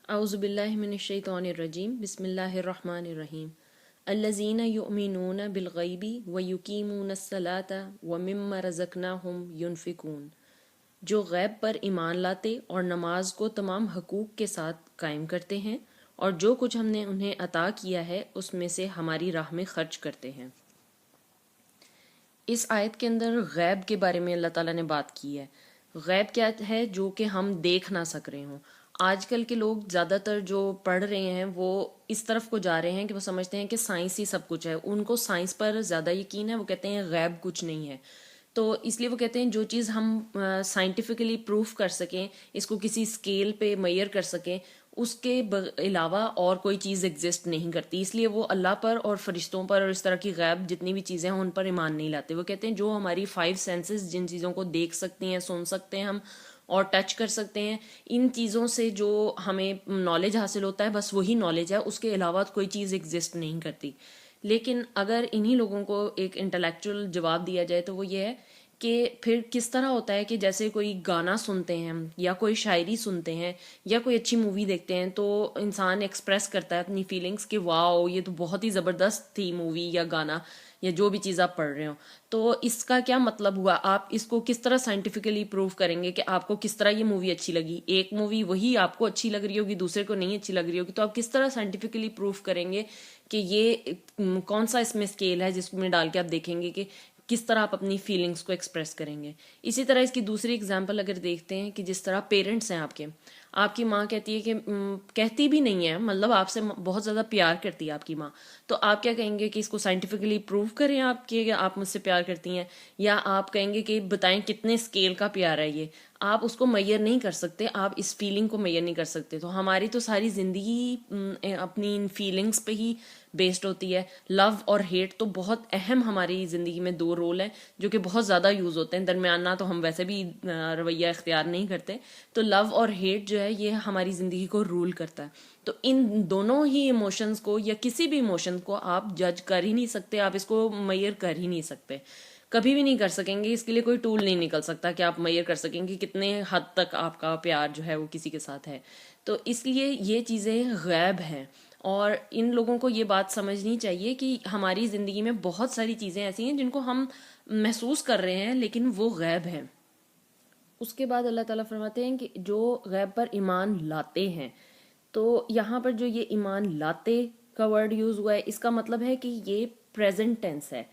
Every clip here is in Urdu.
اعوذ باللہ من الشیطان الرجیم بسم اللہ الرحمن الرحیم الذین یؤمنون بالغیب ویقیمون الصلاة ومما رزقناہم ینفقون، جو غیب پر ایمان لاتے اور نماز کو تمام حقوق کے ساتھ قائم کرتے ہیں اور جو کچھ ہم نے انہیں عطا کیا ہے اس میں سے ہماری راہ میں خرچ کرتے ہیں۔ اس آیت کے اندر غیب کے بارے میں اللہ تعالیٰ نے بات کی ہے۔ غیب کیا ہے؟ جو کہ ہم دیکھ نہ سک رہے ہوں۔ آج کل کے لوگ زیادہ تر جو پڑھ رہے ہیں وہ اس طرف کو جا رہے ہیں کہ وہ سمجھتے ہیں کہ سائنس ہی سب کچھ ہے، ان کو سائنس پر زیادہ یقین ہے، وہ کہتے ہیں غیب کچھ نہیں ہے۔ تو اس لیے وہ کہتے ہیں جو چیز ہم سائنٹیفکلی پروف کر سکیں، اس کو کسی اسکیل پہ میئر کر سکیں، اس کے علاوہ اور کوئی چیز ایگزسٹ نہیں کرتی۔ اس لیے وہ اللہ پر اور فرشتوں پر اور اس طرح کی غیب جتنی بھی چیزیں ہیں ان پر ایمان نہیں لاتے۔ وہ کہتے ہیں جو ہماری 5 سینسز جن چیزوں کو دیکھ سکتی ہیں، سن سکتے ہیں ہم اور ٹچ کر سکتے ہیں، ان چیزوں سے جو ہمیں نالج حاصل ہوتا ہے بس وہی نالج ہے، اس کے علاوہ کوئی چیز ایگزسٹ نہیں کرتی۔ لیکن اگر انہی لوگوں کو ایک انٹلیکچوئل جواب دیا جائے تو وہ یہ ہے کہ پھر کس طرح ہوتا ہے کہ جیسے کوئی گانا سنتے ہیں یا کوئی شاعری سنتے ہیں یا کوئی اچھی مووی دیکھتے ہیں تو انسان ایکسپریس کرتا ہے اپنی فیلنگز کہ واو یہ تو بہت ہی زبردست تھی مووی یا گانا یا جو بھی چیز آپ پڑھ رہے ہو۔ تو اس کا کیا مطلب ہوا؟ آپ اس کو کس طرح سائنٹیفکلی پروف کریں گے کہ آپ کو کس طرح یہ مووی اچھی لگی؟ ایک مووی وہی آپ کو اچھی لگ رہی ہوگی، دوسرے کو نہیں اچھی لگ رہی ہوگی، تو آپ کس طرح سائنٹیفکلی پروف کریں گے کہ یہ کون سا اس میں اسکیل ہے جس میں ڈال کے آپ دیکھیں گے کہ کس طرح آپ اپنی فیلنگز کو ایکسپریس کریں گے؟ اسی طرح اس کی دوسری اگزامپل اگر دیکھتے ہیں کہ جس طرح پیرنٹس ہیں آپ کی ماں کہتی ہے کہ کہتی بھی نہیں ہے، مطلب آپ سے بہت زیادہ پیار کرتی ہے آپ کی ماں، تو آپ کیا کہیں گے کہ اس کو سائنٹیفکلی پروو کریں آپ کہ آپ مجھ سے پیار کرتی ہیں، یا آپ کہیں گے کہ بتائیں کتنے اسکیل کا پیار ہے یہ؟ آپ اس کو میئر نہیں کر سکتے، آپ اس فیلنگ کو میئر نہیں کر سکتے۔ تو ہماری تو ساری زندگی اپنی ان فیلنگز پہ ہی بیسڈ ہوتی ہے۔ لو اور ہیٹ تو بہت اہم ہماری زندگی میں 2 رول ہیں جو کہ بہت زیادہ یوز ہوتے ہیں، درمیانہ تو ہم ویسے بھی رویہ اختیار نہیں کرتے۔ تو لو اور ہیٹ جو ہے یہ ہماری زندگی کو رول کرتا ہے۔ تو ان دونوں ہی ایموشنز کو یا کسی بھی ایموشن کو آپ جج کر ہی نہیں سکتے، آپ اس کو میئر کر ہی نہیں سکتے، کبھی بھی نہیں کر سکیں گے۔ اس کے لیے کوئی ٹول نہیں نکل سکتا کہ آپ میئر کر سکیں کہ کتنے حد تک آپ کا پیار جو ہے وہ کسی کے ساتھ ہے۔ تو اس لیے یہ چیزیں غیب ہیں، اور ان لوگوں کو یہ بات سمجھنی چاہیے کہ ہماری زندگی میں بہت ساری چیزیں ایسی ہیں جن کو ہم محسوس کر رہے ہیں لیکن وہ غیب ہیں۔ اس کے بعد اللہ تعالیٰ فرماتے ہیں کہ جو غیب پر ایمان لاتے ہیں، تو یہاں پر جو یہ ایمان لاتے کا ورڈ یوز ہوا ہے اس کا مطلب ہے کہ یہ پریزنٹ ٹینس ہے۔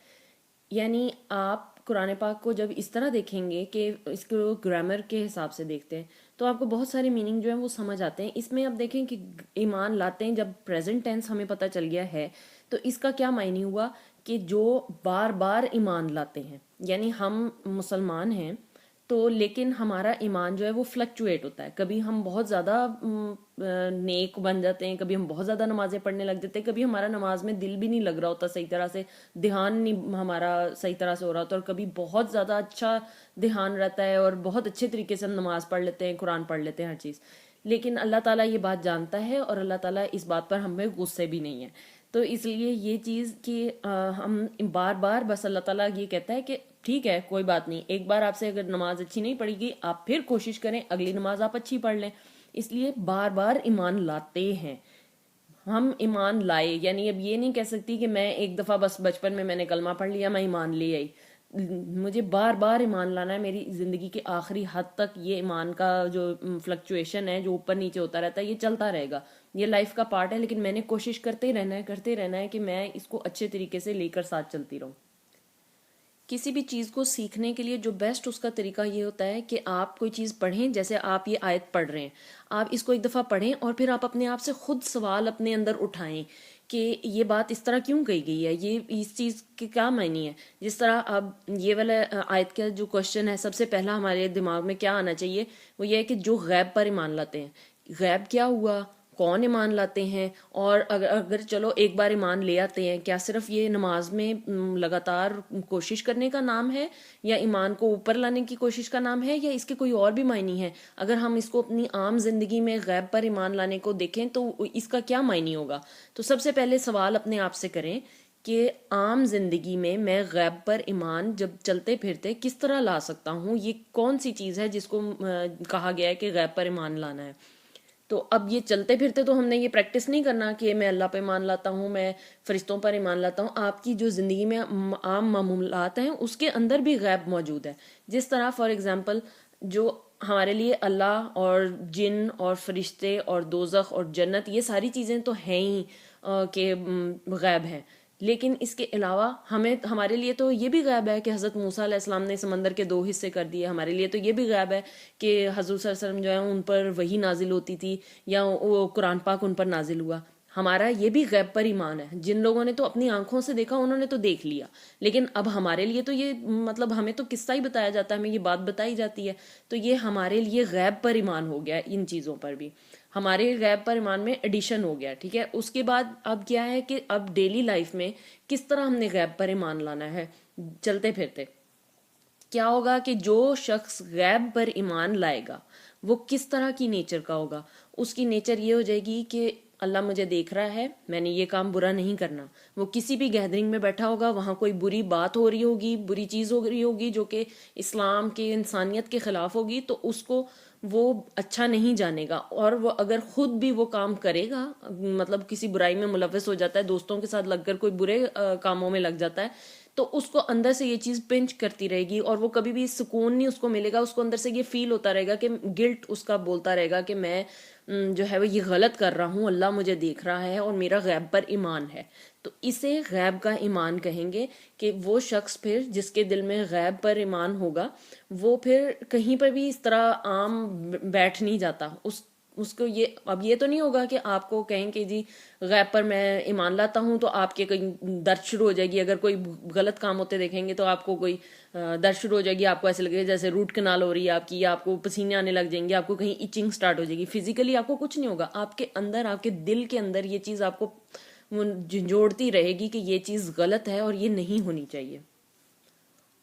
یعنی آپ قرآن پاک کو جب اس طرح دیکھیں گے کہ اس کو گرامر کے حساب سے دیکھتے ہیں تو آپ کو بہت سارے میننگ جو ہیں وہ سمجھ آتے ہیں۔ اس میں آپ دیکھیں کہ ایمان لاتے ہیں، جب پریزنٹ ٹینس ہمیں پتہ چل گیا ہے تو اس کا کیا معنی ہوا کہ جو بار بار ایمان لاتے ہیں، یعنی ہم مسلمان ہیں تو لیکن ہمارا ایمان جو ہے وہ فلکچویٹ ہوتا ہے، کبھی ہم بہت زیادہ نیک بن جاتے ہیں، کبھی ہم بہت زیادہ نمازیں پڑھنے لگ جاتے ہیں، کبھی ہمارا نماز میں دل بھی نہیں لگ رہا ہوتا صحیح طرح سے، دھیان نہیں ہمارا صحیح طرح سے ہو رہا ہوتا، اور کبھی بہت زیادہ اچھا دھیان رہتا ہے اور بہت اچھے طریقے سے ہم نماز پڑھ لیتے ہیں، قرآن پڑھ لیتے ہیں، ہر چیز۔ لیکن اللہ تعالیٰ یہ بات جانتا ہے اور اللہ تعالیٰ اس بات پر ہمیں غصے بھی نہیں ہے۔ تو اس لیے یہ چیز کہ ہم بار بار بس اللہ تعالیٰ یہ کہتا ہے کہ ٹھیک ہے کوئی بات نہیں، ایک بار آپ سے اگر نماز اچھی نہیں پڑے گی آپ پھر کوشش کریں اگلی نماز آپ اچھی پڑھ لیں۔ اس لیے بار بار ایمان لاتے ہیں۔ ہم ایمان لائے یعنی اب یہ نہیں کہہ سکتی کہ میں ایک دفعہ بس بچپن میں نے کلمہ پڑھ لیا میں ایمان لے آئی، مجھے بار بار ایمان لانا ہے، میری زندگی کے آخری حد تک یہ ایمان کا جو فلکچویشن ہے جو اوپر نیچے ہوتا رہتا ہے یہ چلتا رہے گا، یہ لائف کا پارٹ ہے، لیکن میں نے کوشش کرتے رہنا ہے کہ میں اس کو اچھے طریقے سے لے کر ساتھ چلتی رہوں۔ کسی بھی چیز کو سیکھنے کے لیے جو بیسٹ اس کا طریقہ یہ ہوتا ہے کہ آپ کوئی چیز پڑھیں، جیسے آپ یہ آیت پڑھ رہے ہیں، آپ اس کو ایک دفعہ پڑھیں اور پھر آپ اپنے آپ سے خود سوال اپنے اندر اٹھائیں کہ یہ بات اس طرح کیوں کہی گئی ہے، یہ اس چیز کے کیا معنی ہے۔ جس طرح اب یہ والا آیت کا جو کوشچن ہے سب سے پہلا ہمارے دماغ میں کیا آنا چاہیے، وہ یہ ہے کہ جو غیب پر ایمان لاتے ہیں، غیب کیا ہوا، کون ایمان لاتے ہیں، اور اگر چلو ایک بار ایمان لے آتے ہیں، کیا صرف یہ نماز میں لگاتار کوشش کرنے کا نام ہے، یا ایمان کو اوپر لانے کی کوشش کا نام ہے، یا اس کے کوئی اور بھی معنی ہے؟ اگر ہم اس کو اپنی عام زندگی میں غیب پر ایمان لانے کو دیکھیں تو اس کا کیا معنی ہوگا؟ تو سب سے پہلے سوال اپنے آپ سے کریں کہ عام زندگی میں غیب پر ایمان جب چلتے پھرتے کس طرح لا سکتا ہوں، یہ کون سی چیز ہے جس کو کہا گیا ہے کہ غیب پر ایمان لانا ہے۔ تو اب یہ چلتے پھرتے تو ہم نے یہ پریکٹس نہیں کرنا کہ میں اللہ پہ ایمان لاتا ہوں، میں فرشتوں پر ایمان لاتا ہوں. آپ کی جو زندگی میں عام معمولات ہیں اس کے اندر بھی غیب موجود ہے. جس طرح فار ایگزامپل جو ہمارے لیے اللہ اور جن اور فرشتے اور دوزخ اور جنت یہ ساری چیزیں تو ہیں ہی کہ غیب ہیں، لیکن اس کے علاوہ ہمارے لیے تو یہ بھی غیب ہے کہ حضرت موسیٰ علیہ السلام نے سمندر کے 2 حصے کر دیے. ہمارے لیے تو یہ بھی غیب ہے کہ حضور صلی اللہ علیہ وسلم جو ہے ان پر وحی نازل ہوتی تھی یا وہ قرآن پاک ان پر نازل ہوا. ہمارا یہ بھی غیب پر ایمان ہے. جن لوگوں نے تو اپنی آنکھوں سے دیکھا انہوں نے تو دیکھ لیا، لیکن اب ہمارے لیے تو یہ مطلب ہمیں تو قصہ ہی بتایا جاتا ہے، ہمیں یہ بات بتائی جاتی ہے، تو یہ ہمارے لیے غیب پر ایمان ہو گیا. ان چیزوں پر بھی ہمارے غیب پر ایمان میں ایڈیشن ہو گیا. ٹھیک ہے، اس کے بعد اب کیا ہے کہ اب ڈیلی لائف میں کس طرح ہم نے غیب پر ایمان لانا ہے. چلتے پھرتے کیا ہوگا کہ جو شخص غیب پر ایمان لائے گا وہ کس طرح کی نیچر کا ہوگا. اس کی نیچر یہ ہو جائے گی کہ اللہ مجھے دیکھ رہا ہے، میں نے یہ کام برا نہیں کرنا. وہ کسی بھی گیدرنگ میں بیٹھا ہوگا، وہاں کوئی بری بات ہو رہی ہوگی، بری چیز ہو رہی ہوگی جو کہ اسلام کے انسانیت کے خلاف ہوگی، تو اس کو وہ اچھا نہیں جانے گا. اور وہ اگر خود بھی وہ کام کرے گا، مطلب کسی برائی میں ملوث ہو جاتا ہے، دوستوں کے ساتھ لگ کر کوئی برے کاموں میں لگ جاتا ہے، تو اس کو اندر سے یہ چیز پنچ کرتی رہے گی اور وہ کبھی بھی سکون نہیں اس کو ملے گا. اس کو اندر سے یہ فیل ہوتا رہے گا کہ گلٹ اس کا بولتا رہے گا کہ میں جو ہے وہ یہ غلط کر رہا ہوں، اللہ مجھے دیکھ رہا ہے اور میرا غیب پر ایمان ہے. تو اسے غیب کا ایمان کہیں گے کہ وہ شخص پھر جس کے دل میں غیب پر ایمان ہوگا وہ پھر کہیں پر بھی اس طرح عام بیٹھ نہیں جاتا. اس کو یہ اب یہ تو نہیں ہوگا کہ آپ کو کہیں کہ جی غیب پر میں ایمان لاتا ہوں تو آپ کے کہیں درد شروع ہو جائے گی. اگر کوئی غلط کام ہوتے دیکھیں گے تو آپ کو کوئی درد شروع ہو جائے گی، آپ کو ایسے لگے گا جیسے روٹ کنال ہو رہی ہے آپ کی، یا آپ کو پسینے آنے لگ جائیں گے، آپ کو کہیں ایچنگ سٹارٹ ہو جائے گی. فزیکلی آپ کو کچھ نہیں ہوگا، آپ کے اندر آپ کے دل کے اندر یہ چیز آپ کو جھنجھوڑتی رہے گی کہ یہ چیز غلط ہے اور یہ نہیں ہونی چاہیے.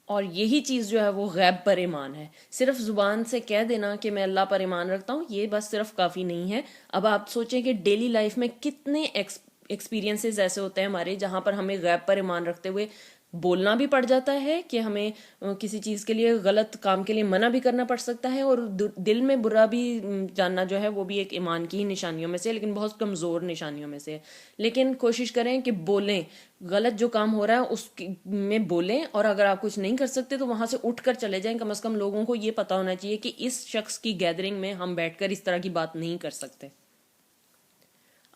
اور یہی چیز جو ہے وہ غیب پر ایمان ہے. صرف زبان سے کہہ دینا کہ میں اللہ پر ایمان رکھتا ہوں یہ بس صرف کافی نہیں ہے. اب آپ سوچیں کہ ڈیلی لائف میں کتنے ایکسپیرینسز ایسے ہوتے ہیں ہمارے جہاں پر ہمیں غیب پر ایمان رکھتے ہوئے بولنا بھی پڑ جاتا ہے کہ ہمیں کسی چیز کے لیے غلط کام کے لیے منع بھی کرنا پڑ سکتا ہے، اور دل میں برا بھی جاننا جو ہے وہ بھی ایک ایمان کی ہی نشانیوں میں سے، لیکن بہت کمزور نشانیوں میں سے ہے. لیکن کوشش کریں کہ بولیں، غلط جو کام ہو رہا ہے اس میں بولیں، اور اگر آپ کچھ نہیں کر سکتے تو وہاں سے اٹھ کر چلے جائیں. کم از کم لوگوں کو یہ پتا ہونا چاہیے کہ اس شخص کی گیدرنگ میں ہم بیٹھ کر اس طرح کی بات نہیں کر سکتے.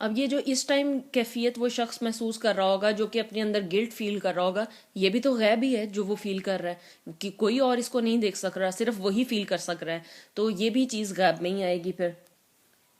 اب یہ جو اس ٹائم کیفیت وہ شخص محسوس کر رہا ہوگا جو کہ اپنے اندر گلٹ فیل کر رہا ہوگا، یہ بھی تو غیب ہی ہے جو وہ فیل کر رہا ہے کہ کوئی اور اس کو نہیں دیکھ سک رہا، صرف وہی فیل کر سک رہا ہے. تو یہ بھی چیز غیب میں ہی آئے گی. پھر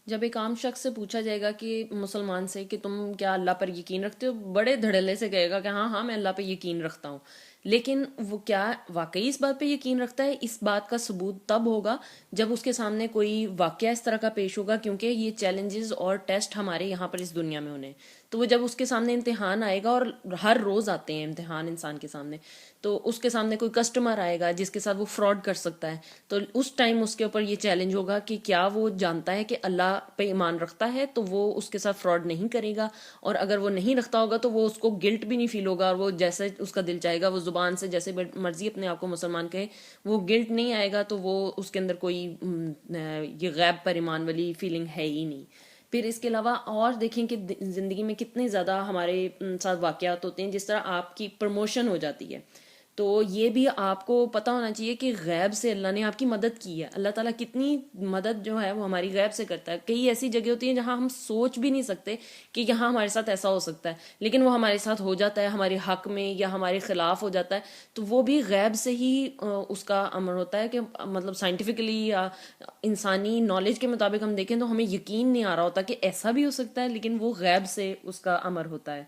جب ایک عام شخص سے پوچھا جائے گا کہ مسلمان سے کہ تم کیا اللہ پر یقین رکھتے ہو، بڑے دھڑلے سے کہے گا کہ ہاں ہاں میں اللہ پہ یقین رکھتا ہوں. لیکن وہ کیا واقعی اس بات پہ یقین رکھتا ہے، اس بات کا ثبوت تب ہوگا جب اس کے سامنے کوئی واقعہ اس طرح کا پیش ہوگا. کیونکہ یہ چیلنجز اور ٹیسٹ ہمارے یہاں پر اس دنیا میں ہونے، تو وہ جب اس کے سامنے امتحان آئے گا، اور ہر روز آتے ہیں امتحان انسان کے سامنے، تو اس کے سامنے کوئی کسٹمر آئے گا جس کے ساتھ وہ فراڈ کر سکتا ہے، تو اس ٹائم اس کے اوپر یہ چیلنج ہوگا کہ کیا وہ جانتا ہے کہ اللہ پہ ایمان رکھتا ہے تو وہ اس کے ساتھ فراڈ نہیں کرے گا. اور اگر وہ نہیں رکھتا ہوگا تو وہ اس کو گلٹ بھی نہیں فیل ہوگا، اور وہ جیسے اس کا دل چاہے گا وہ زبان سے جیسے مرضی اپنے آپ کو مسلمان کہے، وہ گلٹ نہیں آئے گا، تو وہ اس کے اندر کوئی یہ غیب پر ایمان والی فیلنگ ہے ہی نہیں. پھر اس کے علاوہ اور دیکھیں کہ زندگی میں کتنے زیادہ ہمارے ساتھ واقعات ہوتے ہیں. جس طرح آپ کی پروموشن ہو جاتی ہے تو یہ بھی آپ کو پتا ہونا چاہیے کہ غیب سے اللہ نے آپ کی مدد کی ہے. اللہ تعالیٰ کتنی مدد جو ہے وہ ہماری غیب سے کرتا ہے. کئی ایسی جگہ ہوتی ہیں جہاں ہم سوچ بھی نہیں سکتے کہ یہاں ہمارے ساتھ ایسا ہو سکتا ہے، لیکن وہ ہمارے ساتھ ہو جاتا ہے، ہمارے حق میں یا ہمارے خلاف ہو جاتا ہے. تو وہ بھی غیب سے ہی اس کا امر ہوتا ہے کہ مطلب سائنٹیفکلی یا انسانی نالج کے مطابق ہم دیکھیں تو ہمیں یقین نہیں آ رہا ہوتا کہ ایسا بھی ہو سکتا ہے، لیکن وہ غیب سے اس کا امر ہوتا ہے.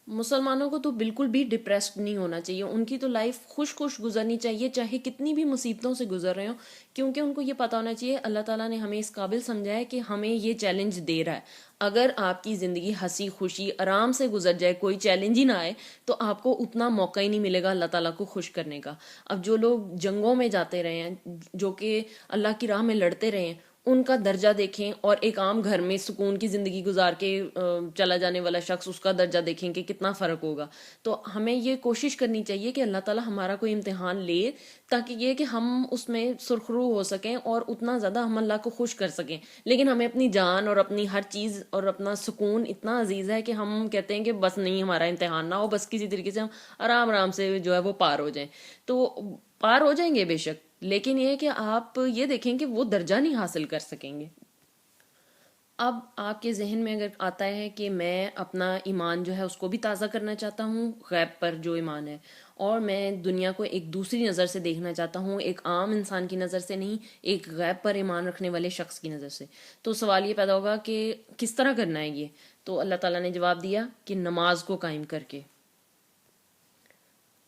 مسلمانوں کو تو بالکل بھی ڈپریسڈ نہیں ہونا چاہیے، ان کی تو لائف خوش خوش گزرنی چاہیے چاہے کتنی بھی مصیبتوں سے گزر رہے ہوں. کیونکہ ان کو یہ پتا ہونا چاہیے اللہ تعالیٰ نے ہمیں اس قابل سمجھا ہے کہ ہمیں یہ چیلنج دے رہا ہے. اگر آپ کی زندگی ہنسی خوشی آرام سے گزر جائے، کوئی چیلنج ہی نہ آئے، تو آپ کو اتنا موقع ہی نہیں ملے گا اللہ تعالیٰ کو خوش کرنے کا. اب جو لوگ جنگوں میں جاتے رہے ہیں، جو کہ اللہ کی راہ میں لڑتے رہے ہیں، ان کا درجہ دیکھیں، اور ایک عام گھر میں سکون کی زندگی گزار کے چلا جانے والا شخص، اس کا درجہ دیکھیں کہ کتنا فرق ہوگا. تو ہمیں یہ کوشش کرنی چاہیے کہ اللہ تعالیٰ ہمارا کوئی امتحان لے، تاکہ یہ کہ ہم اس میں سرخرو ہو سکیں اور اتنا زیادہ ہم اللہ کو خوش کر سکیں. لیکن ہمیں اپنی جان اور اپنی ہر چیز اور اپنا سکون اتنا عزیز ہے کہ ہم کہتے ہیں کہ بس نہیں، ہمارا امتحان نہ ہو، بس کسی طریقے سے ہم آرام آرام سے جو ہے وہ پار ہو جائیں. تو پار ہو جائیں گے بے شک، لیکن یہ کہ آپ یہ دیکھیں کہ وہ درجہ نہیں حاصل کر سکیں گے. اب آپ کے ذہن میں اگر آتا ہے کہ میں اپنا ایمان جو ہے اس کو بھی تازہ کرنا چاہتا ہوں، غیب پر جو ایمان ہے، اور میں دنیا کو ایک دوسری نظر سے دیکھنا چاہتا ہوں، ایک عام انسان کی نظر سے نہیں، ایک غیب پر ایمان رکھنے والے شخص کی نظر سے، تو سوال یہ پیدا ہوگا کہ کس طرح کرنا ہے یہ. تو اللہ تعالیٰ نے جواب دیا کہ نماز کو قائم کر کے.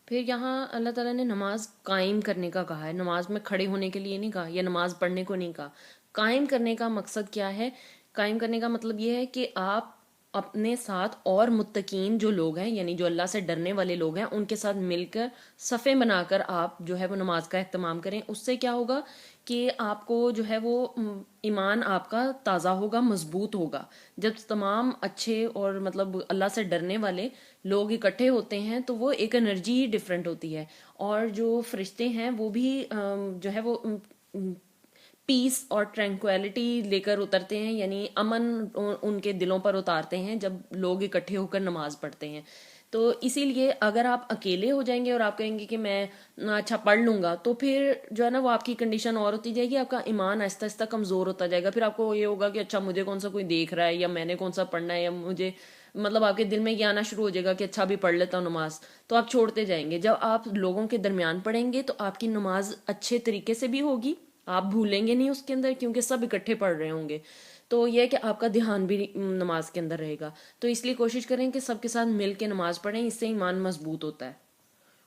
پھر یہاں اللہ تعالیٰ نے نماز قائم کرنے کا کہا ہے، نماز میں کھڑے ہونے کے لیے نہیں کہا، یا نماز پڑھنے کو نہیں کہا. قائم کرنے کا مقصد کیا ہے؟ قائم کرنے کا مطلب یہ ہے کہ آپ اپنے ساتھ اور متقین جو لوگ ہیں، یعنی جو اللہ سے ڈرنے والے لوگ ہیں، ان کے ساتھ مل کر صفیں بنا کر آپ جو ہے وہ نماز کا اہتمام کریں. اس سے کیا ہوگا کہ آپ کو جو ہے وہ ایمان آپ کا تازہ ہوگا، مضبوط ہوگا. جب تمام اچھے اور مطلب اللہ سے ڈرنے والے لوگ اکٹھے ہوتے ہیں تو وہ ایک انرجی ڈفرینٹ ہوتی ہے، اور جو فرشتے ہیں وہ بھی جو ہے وہ پیس اور ٹرینکویلٹی لے کر اترتے ہیں، یعنی امن ان کے دلوں پر اتارتے ہیں جب لوگ اکٹھے ہو کر نماز پڑھتے ہیں. تو اسی لیے اگر آپ اکیلے ہو جائیں گے اور آپ کہیں گے کہ میں اچھا پڑھ لوں گا، تو پھر جو ہے نا وہ آپ کی کنڈیشن اور ہوتی جائے گی، آپ کا ایمان آہستہ آہستہ کمزور ہوتا جائے گا. پھر آپ کو یہ ہوگا کہ اچھا مجھے کون سا کوئی دیکھ رہا ہے، یا میں نے کون سا پڑھنا ہے، یا مجھے مطلب آپ کے دل میں یہ آنا شروع ہو جائے گا کہ اچھا بھی پڑھ لیتا ہوں نماز. تو آپ چھوڑتے جائیں گے. جب آپ لوگوں کے درمیان پڑھیں گے تو آپ کی نماز اچھے طریقے سے بھی ہوگی، آپ بھولیں گے نہیں اس کے اندر، کیونکہ سب اکٹھے پڑھ رہے ہوں گے. تو یہ کہ آپ کا دھیان بھی نماز کے اندر رہے گا. تو اس لیے کوشش کریں کہ سب کے ساتھ مل کے نماز پڑھیں، اس سے ایمان مضبوط ہوتا ہے.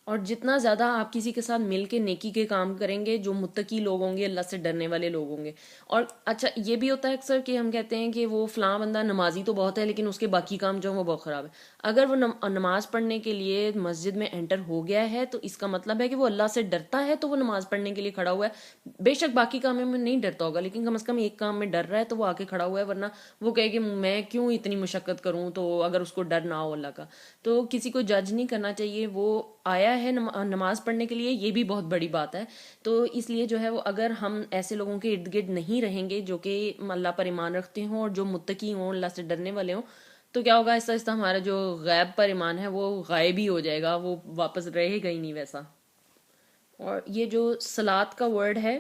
اور جتنا زیادہ آپ کسی کے ساتھ مل کے نیکی کے کام کریں گے، جو متقی لوگ ہوں گے، اللہ سے ڈرنے والے لوگ ہوں گے. اور اچھا یہ بھی ہوتا ہے اکثر کہ ہم کہتے ہیں کہ وہ فلاں بندہ نمازی تو بہت ہے لیکن اس کے باقی کام جو ہیں وہ بہت خراب ہے. اگر وہ نماز پڑھنے کے لیے مسجد میں انٹر ہو گیا ہے تو اس کا مطلب ہے کہ وہ اللہ سے ڈرتا ہے، تو وہ نماز پڑھنے کے لیے کھڑا ہوا ہے. بے شک باقی کاموں میں نہیں ڈرتا ہوگا، لیکن کم از کم ایک کام میں ڈر رہا ہے تو وہ آ کے کھڑا ہوا ہے. ورنہ وہ کہے کہ میں کیوں اتنی مشقت کروں، تو اگر اس کو ڈر نہ ہو اللہ کا. تو کسی کو جج نہیں کرنا چاہیے، وہ آیا ہے نماز پڑھنے کے لیے، یہ بھی بہت بڑی بات ہے. تو اس لیے جو ہے وہ اگر ہم ایسے لوگوں کے ارد گرد نہیں رہیں گے جو کہ اللہ پر ایمان رکھتے ہوں اور جو متقی ہوں، اللہ سے ڈرنے والے ہوں، تو کیا ہوگا، آہستہ آہستہ ہمارا جو غیب پر ایمان ہے وہ غائب ہی ہو جائے گا، وہ واپس رہے گا ہی نہیں ویسا. اور یہ جو صلات کا ورڈ ہے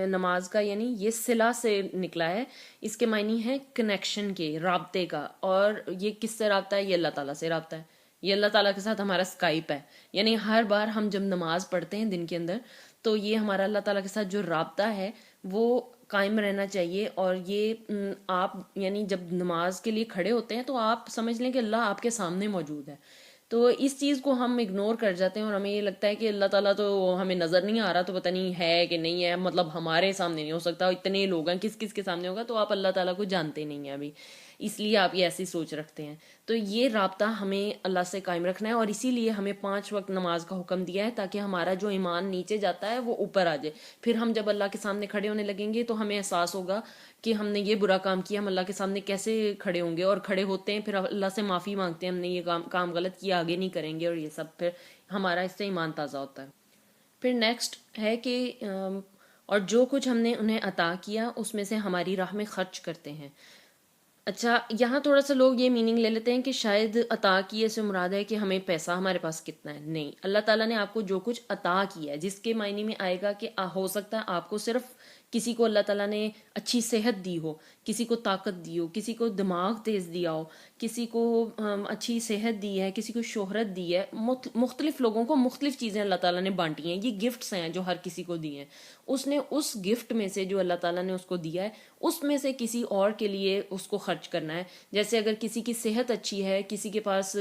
نماز کا، یعنی یہ صلہ سے نکلا ہے. اس کے معنی ہے کنیکشن کے، رابطے کا. اور یہ کس سے رابطہ ہے؟ یہ اللہ تعالیٰ سے رابطہ ہے. یہ اللہ تعالیٰ کے ساتھ ہمارا سکائپ ہے. یعنی ہر بار ہم جب نماز پڑھتے ہیں دن کے اندر، تو یہ ہمارا اللہ تعالیٰ کے ساتھ جو رابطہ ہے وہ قائم رہنا چاہیے. اور یہ آپ یعنی جب نماز کے لیے کھڑے ہوتے ہیں تو آپ سمجھ لیں کہ اللہ آپ کے سامنے موجود ہے. تو اس چیز کو ہم اگنور کر جاتے ہیں اور ہمیں یہ لگتا ہے کہ اللہ تعالیٰ تو ہمیں نظر نہیں آ رہا، تو پتہ نہیں ہے کہ نہیں ہے، مطلب ہمارے سامنے نہیں ہو سکتا، اتنے لوگ ہیں، کس کس کے سامنے ہوگا. تو آپ اللہ تعالیٰ کو جانتے نہیں ہیں ابھی، اس لیے آپ یہ ایسی سوچ رکھتے ہیں. تو یہ رابطہ ہمیں اللہ سے قائم رکھنا ہے، اور اسی لیے ہمیں 5 وقت نماز کا حکم دیا ہے، تاکہ ہمارا جو ایمان نیچے جاتا ہے وہ اوپر آ جائے. پھر ہم جب اللہ کے سامنے کھڑے ہونے لگیں گے تو ہمیں احساس ہوگا کہ ہم نے یہ برا کام کیا، ہم اللہ کے سامنے کیسے کھڑے ہوں گے. اور کھڑے ہوتے ہیں پھر اللہ سے معافی مانگتے ہیں، ہم نے یہ کام غلط کیا، آگے نہیں کریں گے، اور یہ سب پھر ہمارا اس سے ایمان تازہ ہوتا ہے. پھر نیکسٹ ہے کہ اور جو کچھ ہم نے انہیں عطا کیا اس میں سے ہماری راہ میں خرچ کرتے ہیں. اچھا یہاں تھوڑا سا لوگ یہ میننگ لے لیتے ہیں کہ شاید عطا کیے سے مراد ہے کہ ہمیں پیسہ ہمارے پاس کتنا ہے. نہیں، اللہ تعالیٰ نے آپ کو جو کچھ عطا کیا ہے، جس کے معنی میں آئے گا کہ ہو سکتا ہے آپ کو صرف کسی کو اللہ تعالیٰ نے اچھی صحت دی ہو، کسی کو طاقت دی ہو، کسی کو دماغ تیز دیا ہو، کسی کو اچھی صحت دی ہے، کسی کو شہرت دی ہے. مختلف لوگوں کو مختلف چیزیں اللہ تعالیٰ نے بانٹی ہیں. یہ گفٹس ہیں جو ہر کسی کو دی ہیں. اس نے اس گفٹ میں سے جو اللہ تعالیٰ نے اس کو دیا ہے، اس میں سے کسی اور کے لیے اس کو خرچ کرنا ہے. جیسے اگر کسی کی صحت اچھی ہے، کسی کے پاس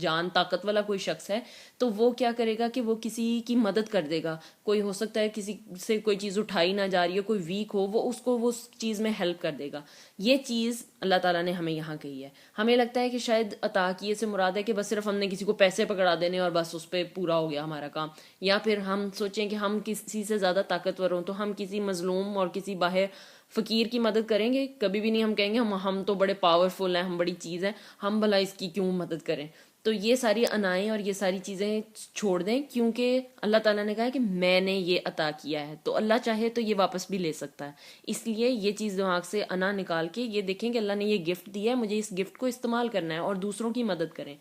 جان طاقت والا کوئی شخص ہے، تو وہ کیا کرے گا کہ وہ کسی کی مدد کر دے گا. کوئی ہو سکتا ہے کسی سے کوئی چیز اٹھائی نہ جا رہی ہو، کوئی ویک ہو، وہ اس کو وہ چیز میں ہیلپ کر دے گا. یہ چیز اللہ تعالیٰ نے ہمیں یہاں کہی ہے. ہمیں لگتا ہے کہ شاید عطا کیے سے مراد ہے کہ بس صرف ہم نے کسی کو پیسے پکڑا دینے اور بس اس پہ پورا ہو گیا ہمارا کام. یا پھر ہم سوچیں کہ ہم کسی سے زیادہ طاقتور ہوں تو ہم کسی مظلوم اور کسی باہر فقیر کی مدد کریں گے کبھی بھی نہیں. ہم کہیں گے ہم تو بڑے پاورفل ہیں, ہم بڑی چیز ہیں, ہم بھلا اس کی کیوں مدد کریں. تو یہ ساری انائیں اور یہ ساری چیزیں چھوڑ دیں, کیونکہ اللہ تعالیٰ نے کہا ہے کہ میں نے یہ عطا کیا ہے, تو اللہ چاہے تو یہ واپس بھی لے سکتا ہے. اس لیے یہ چیز دماغ سے انا نکال کے یہ دیکھیں کہ اللہ نے یہ گفٹ دیا ہے, مجھے اس گفٹ کو استعمال کرنا ہے, اور دوسروں کی مدد کریں.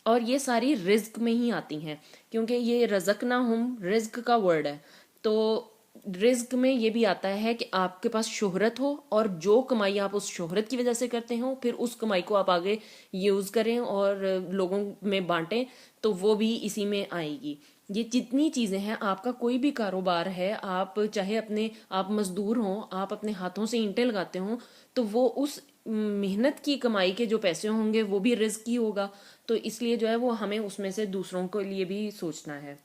اور یہ ساری رزق میں ہی آتی ہیں, کیونکہ یہ رزقناہم رزق کا ورڈ ہے. تو رزق میں یہ بھی آتا ہے کہ آپ کے پاس شہرت ہو, اور جو کمائی آپ اس شہرت کی وجہ سے کرتے ہو پھر اس کمائی کو آپ آگے یوز کریں اور لوگوں میں بانٹیں, تو وہ بھی اسی میں آئے گی. یہ جتنی چیزیں ہیں, آپ کا کوئی بھی کاروبار ہے, آپ چاہے آپ مزدور ہوں, آپ اپنے ہاتھوں سے اینٹیں لگاتے ہوں, تو وہ اس محنت کی کمائی کے جو پیسے ہوں گے وہ بھی رزق ہی ہوگا. تو اس لیے جو ہے وہ ہمیں اس میں سے دوسروں کے لیے بھی سوچنا ہے.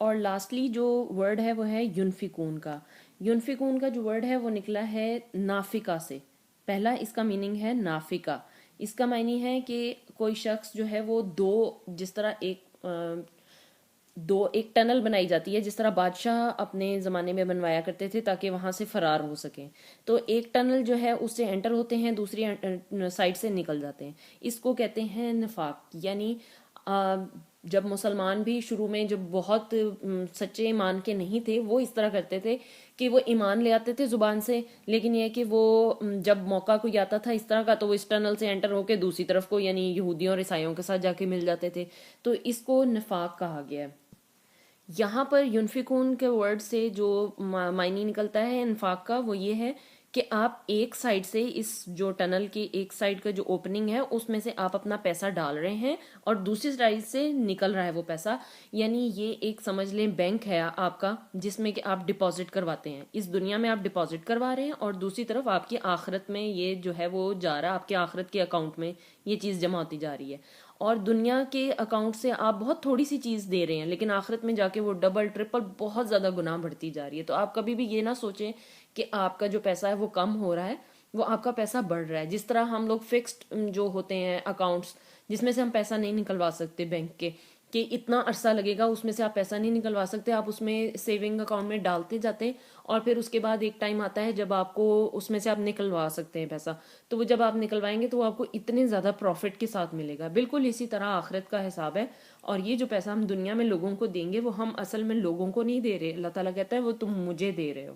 اور لاسٹلی جو ورڈ ہے وہ ہے ینفقون کا. ینفقون کا جو ورڈ ہے وہ نکلا ہے نافقہ سے. پہلا اس کا میننگ ہے نافقہ. اس کا معنی ہے کہ کوئی شخص جو ہے وہ جس طرح ایک ٹنل بنائی جاتی ہے, جس طرح بادشاہ اپنے زمانے میں بنوایا کرتے تھے تاکہ وہاں سے فرار ہو سکیں. تو ایک ٹنل جو ہے اس سے انٹر ہوتے ہیں, دوسری سائڈ سے نکل جاتے ہیں. اس کو کہتے ہیں نفاق. یعنی جب مسلمان بھی شروع میں جب بہت سچے ایمان کے نہیں تھے, وہ اس طرح کرتے تھے کہ وہ ایمان لے آتے تھے زبان سے, لیکن یہ کہ وہ جب موقع کوئی آتا تھا اس طرح کا تو وہ اس ٹنل سے انٹر ہو کے دوسری طرف کو یعنی یہودیوں اور عیسائیوں کے ساتھ جا کے مل جاتے تھے. تو اس کو نفاق کہا گیا ہے. یہاں پر ینفقون کے ورڈ سے جو معنی نکلتا ہے انفاق کا, وہ یہ ہے کہ آپ ایک سائڈ سے اس جو ٹنل کی ایک سائڈ کا جو اوپننگ ہے اس میں سے آپ اپنا پیسہ ڈال رہے ہیں اور دوسری سائڈ سے نکل رہا ہے وہ پیسہ. یعنی یہ ایک سمجھ لیں بینک ہے آپ کا, جس میں کہ آپ ڈپازٹ کرواتے ہیں. اس دنیا میں آپ ڈپازٹ کروا رہے ہیں اور دوسری طرف آپ کی آخرت میں یہ جو ہے وہ جا رہا ہے, آپ کے آخرت کے اکاؤنٹ میں یہ چیز جمع ہوتی جا رہی ہے. اور دنیا کے اکاؤنٹ سے آپ بہت تھوڑی سی چیز دے رہے ہیں, لیکن آخرت میں جا کے وہ ڈبل ٹرپل بہت زیادہ گناہ بڑھتی جا رہی ہے. تو آپ کبھی بھی یہ نہ سوچیں کہ آپ کا جو پیسہ ہے وہ کم ہو رہا ہے, وہ آپ کا پیسہ بڑھ رہا ہے. جس طرح ہم لوگ فکسڈ جو ہوتے ہیں اکاؤنٹس جس میں سے ہم پیسہ نہیں نکلوا سکتے بینک کے, کہ اتنا عرصہ لگے گا اس میں سے آپ پیسہ نہیں نکلوا سکتے, آپ اس میں سیونگ اکاؤنٹ میں ڈالتے جاتے اور پھر اس کے بعد ایک ٹائم آتا ہے جب آپ کو اس میں سے آپ نکلوا سکتے ہیں پیسہ. تو وہ جب آپ نکلوائیں گے تو وہ آپ کو اتنے زیادہ پروفٹ کے ساتھ ملے گا. بالکل اسی طرح آخرت کا حساب ہے. اور یہ جو پیسہ ہم دنیا میں لوگوں کو دیں گے وہ ہم اصل میں لوگوں کو نہیں دے رہے, اللہ تعالیٰ کہتا ہے وہ تم مجھے دے رہے ہو.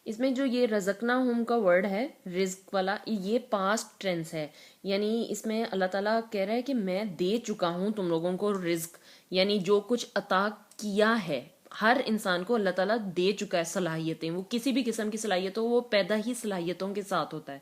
اس میں جو یہ رزقناہم کا ورڈ ہے رزق والا, یہ پاسٹ ٹینس ہے. یعنی اس میں اللہ تعالیٰ کہہ رہا ہے کہ میں دے چکا ہوں تم لوگوں کو رزق, یعنی جو کچھ عطا کیا ہے ہر انسان کو اللہ تعالیٰ دے چکا ہے صلاحیتیں. وہ کسی بھی قسم کی صلاحیت ہو وہ پیدا ہی صلاحیتوں کے ساتھ ہوتا ہے.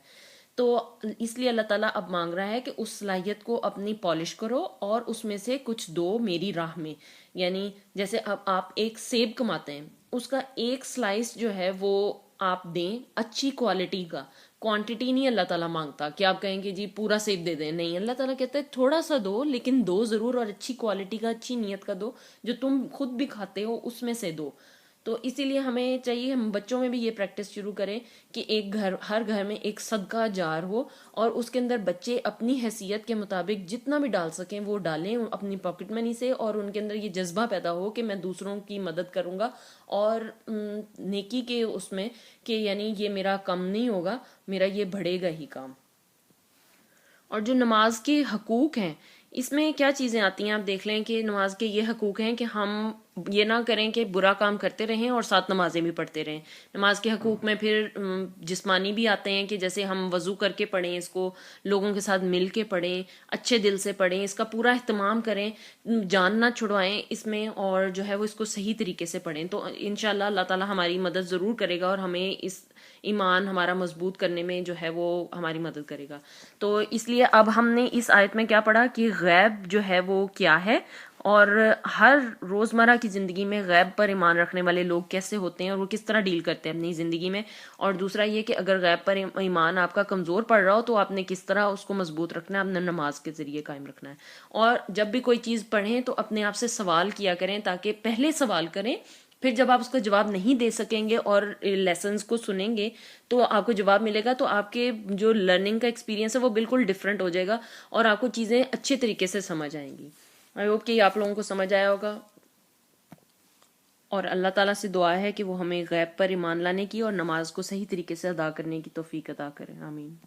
تو اس لیے اللہ تعالیٰ اب مانگ رہا ہے کہ اس صلاحیت کو اپنی پالش کرو اور اس میں سے کچھ دو میری راہ میں. یعنی جیسے اب آپ ایک سیب کماتے ہیں, اس کا ایک سلائس جو ہے وہ آپ دیں اچھی کوالٹی کا. کوانٹٹی نہیں اللہ تعالیٰ مانگتا کہ آپ کہیں کہ جی پورا سیب دے دیں, نہیں, اللہ تعالیٰ کہتا ہے تھوڑا سا دو, لیکن دو ضرور, اور اچھی کوالٹی کا, اچھی نیت کا دو, جو تم خود بھی کھاتے ہو اس میں سے دو. تو اسی لیے ہمیں چاہیے ہم بچوں میں بھی یہ پریکٹس شروع کریں کہ ہر گھر میں ایک صدقہ جار ہو, اور اس کے اندر بچے اپنی حیثیت کے مطابق جتنا بھی ڈال سکیں وہ ڈالیں اپنی پاکٹ منی سے, اور ان کے اندر یہ جذبہ پیدا ہو کہ میں دوسروں کی مدد کروں گا اور نیکی کے اس میں کہ یعنی یہ میرا کم نہیں ہوگا, میرا یہ بڑھے گا ہی کام. اور جو نماز کے حقوق ہیں اس میں کیا چیزیں آتی ہیں, آپ دیکھ لیں کہ نماز کے یہ حقوق ہیں کہ ہم یہ نہ کریں کہ برا کام کرتے رہیں اور ساتھ نمازیں بھی پڑھتے رہیں. نماز کے حقوق میں پھر جسمانی بھی آتے ہیں کہ جیسے ہم وضو کر کے پڑھیں, اس کو لوگوں کے ساتھ مل کے پڑھیں, اچھے دل سے پڑھیں, اس کا پورا اہتمام کریں, جان نہ چھڑوائیں اس میں, اور جو ہے وہ اس کو صحیح طریقے سے پڑھیں. تو انشاءاللہ اللہ تعالیٰ ہماری مدد ضرور کرے گا اور ہمیں اس ایمان ہمارا مضبوط کرنے میں جو ہے وہ ہماری مدد کرے گا. تو اس لیے اب ہم نے اس آیت میں کیا پڑھا کہ غیب جو ہے وہ کیا ہے, اور ہر روزمرہ کی زندگی میں غیب پر ایمان رکھنے والے لوگ کیسے ہوتے ہیں اور وہ کس طرح ڈیل کرتے ہیں اپنی زندگی میں. اور دوسرا یہ کہ اگر غیب پر ایمان آپ کا کمزور پڑ رہا ہو تو آپ نے کس طرح اس کو مضبوط رکھنا ہے, آپ نے نماز کے ذریعے قائم رکھنا ہے. اور جب بھی کوئی چیز پڑھیں تو اپنے آپ سے سوال کیا کریں, تاکہ پہلے سوال کریں, پھر جب آپ اس کا جواب نہیں دے سکیں گے اور لیسنز کو سنیں گے تو آپ کو جواب ملے گا, تو آپ کے جو لرننگ کا ایکسپیرینس ہے وہ بالکل ڈفرینٹ ہو جائے گا اور آپ کو چیزیں اچھے طریقے سے سمجھ آئیں گی. آئی ہوپ کہ آپ لوگوں کو سمجھ آیا ہوگا. اور اللہ تعالیٰ سے دعا ہے کہ وہ ہمیں غیب پر ایمان لانے کی اور نماز کو صحیح طریقے سے ادا کرنے کی توفیق عطا کرے، آمین۔